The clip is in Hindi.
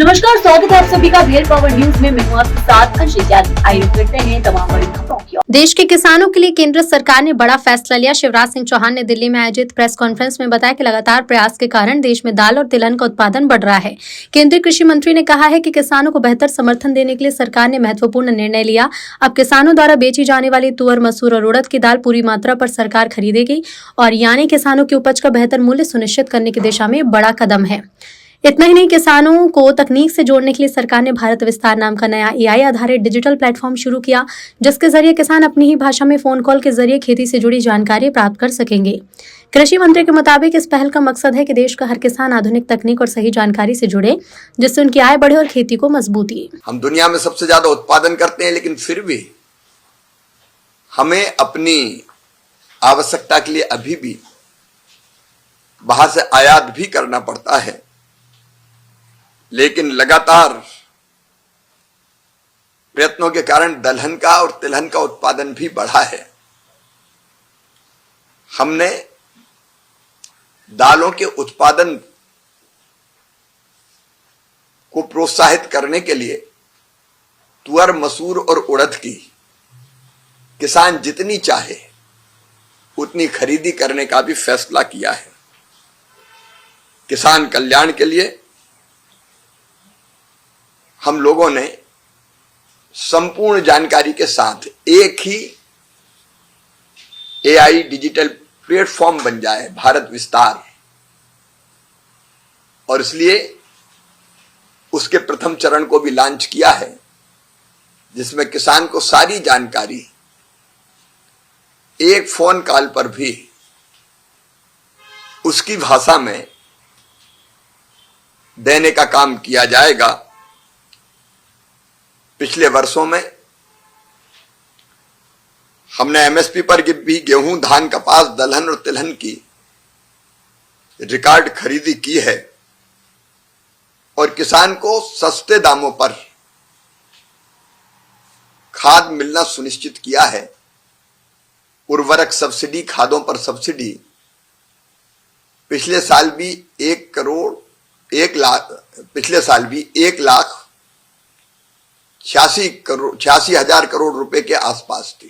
नमस्कार, स्वागत है आप सभी का भेल पावर न्यूज में। मैं हूं आपके साथ अंशित यादव। आइए करते हैं तमाम बड़ी खबरों की ओर। देश के किसानों के लिए केंद्र सरकार ने बड़ा फैसला लिया। शिवराज सिंह चौहान ने दिल्ली में आयोजित प्रेस कॉन्फ्रेंस में बताया कि लगातार प्रयास के कारण देश में दाल और तिलहन का उत्पादन बढ़ रहा है। केंद्रीय कृषि मंत्री ने कहा है कि किसानों को बेहतर समर्थन देने के लिए सरकार ने महत्वपूर्ण निर्णय लिया। अब किसानों द्वारा बेची जाने वाली तुअर, मसूर और उड़द की दाल पूरी मात्रा पर सरकार खरीदेगी और यानी किसानों की उपज का बेहतर मूल्य सुनिश्चित करने की दिशा में बड़ा कदम है। इतना ही नहीं, किसानों को तकनीक से जोड़ने के लिए सरकार ने भारत विस्तार नाम का नया एआई आधारित डिजिटल प्लेटफॉर्म शुरू किया, जिसके जरिए किसान अपनी ही भाषा में फोन कॉल के जरिए खेती से जुड़ी जानकारी प्राप्त कर सकेंगे। कृषि मंत्री के मुताबिक इस पहल का मकसद है कि देश का हर किसान आधुनिक तकनीक और सही जानकारी से जुड़े, जिससे उनकी आय बढ़े और खेती को मजबूती। हम दुनिया में सबसे ज्यादा उत्पादन करते हैं, लेकिन फिर भी हमें अपनी आवश्यकता के लिए अभी भी बाहर से आयात भी करना पड़ता है। लेकिन लगातार प्रयत्नों के कारण दलहन का और तिलहन का उत्पादन भी बढ़ा है। हमने दालों के उत्पादन को प्रोत्साहित करने के लिए तुअर, मसूर और उड़द की किसान जितनी चाहे उतनी खरीदी करने का भी फैसला किया है। किसान कल्याण के लिए हम लोगों ने संपूर्ण जानकारी के साथ एक ही एआई डिजिटल प्लेटफॉर्म बन जाए, भारत विस्तार, और इसलिए उसके प्रथम चरण को भी लॉन्च किया है, जिसमें किसान को सारी जानकारी एक फोन कॉल पर भी उसकी भाषा में देने का काम किया जाएगा। पिछले वर्षों में हमने एमएसपी पर भी गेहूं, धान, कपास, दलहन और तिलहन की रिकॉर्ड खरीदी की है और किसान को सस्ते दामों पर खाद मिलना सुनिश्चित किया है। उर्वरक सब्सिडी, खादों पर सब्सिडी पिछले साल भी 1,86,000 करोड़ रुपए के आसपास थी।